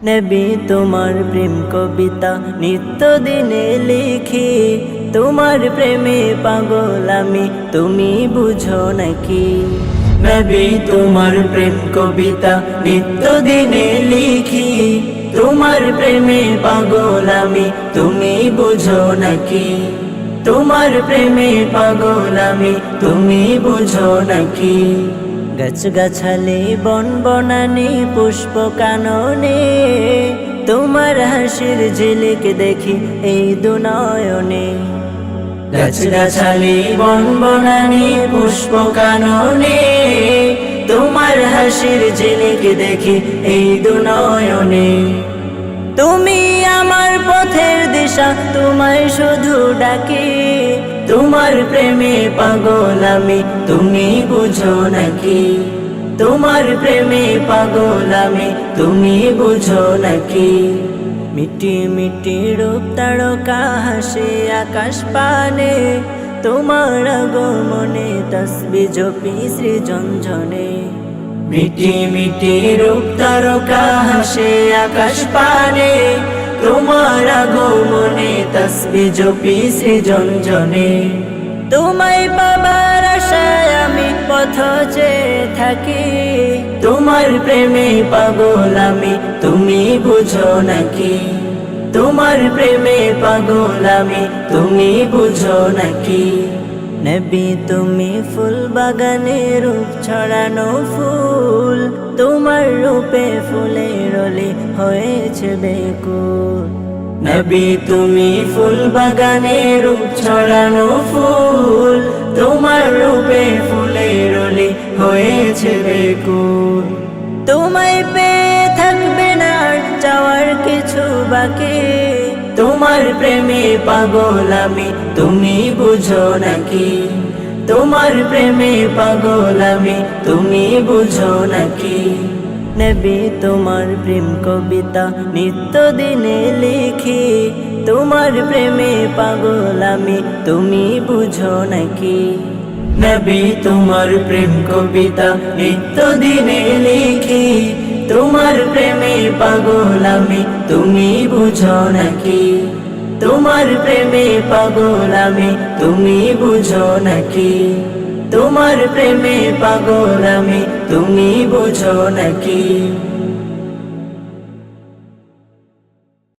নবী তোমার প্রেম কবিতা নিত্য দিনে লিখি, তোমার প্রেমে পাগল আমি, তুমি বুঝো নাকি? নবী তোমার প্রেম কবিতা নিত্য দিনে লিখি, তোমার প্রেমে পাগল আমি, তুমি বুঝো নাকি? তোমার প্রেমে পাগল আমি, তুমি বুঝো নাকি? গাছ গাছালি বন বনানি পুষ্প কাননে, তোমার হাসির ঝিলিক দেখি এই দুনয়নে। গাছ গাছালি বন বনানি পুষ্প কাননে, তোমার হাসির ঝিলিক দেখি এই দুনয়নে। তুমি আমার পথের দিশা, তোমায় শুধু ডাকি, তোমার প্রেমে পাগল আমি, তুমি বুঝো নাকি? তোমার প্রেমে পাগল আমি, তুমি বুঝো নাকি? মিটি মিটি রূপ তারকা হাসে আকাশ পানে, তোমার আগমনে তসবিহ জপি সৃজনজনে। মিটি মিটি রূপ তারকা হাসে আকাশ পানে, তোমার আগমনে তসবিহ জপি সৃজনজনে। তোমায় পাবার আশায় আমি পথ চেয়ে থাকি, তোমার প্রেমে পাগল আমি, তুমি বুঝো নাকি? তোমার প্রেমে পাগল আমি, তুমি বুঝো নাকি? নবী তুমি ফুল বাগানে রূপ ছড়ানো ফুল, তোমার রূপে ফুলের রলি হয়েছে বেকুল। নবী তুমি ফুল বাগানে রূপ ছড়ানো ফুল, তোমার রূপে ফুলের রলি হয়েছে বেকুল। তোমায় পেয়ে থাকবে না আর চাওয়ার কিছু বাকি, তোমার প্রেমে পাগল আমি, তুমি বুঝো নাকি? তোমার প্রেমে পাগল আমি, তুমি বুঝো নাকি? নবী তোমার প্রেম কবিতা নিত্য দিনে লিখি, তোমার প্রেমে পাগল আমি, তুমি বুঝো নাকি? নবী তোমার প্রেম কবিতা নিত্য দিনে লিখি, তোমার প্রেমে পাগল আমি, তুমি বুঝো নাকি? তোমার প্রেমে পাগল আমি, তুমি বুঝো নাকি? তোমার প্রেমে পাগল আমি, তুমি বুঝো নাকি?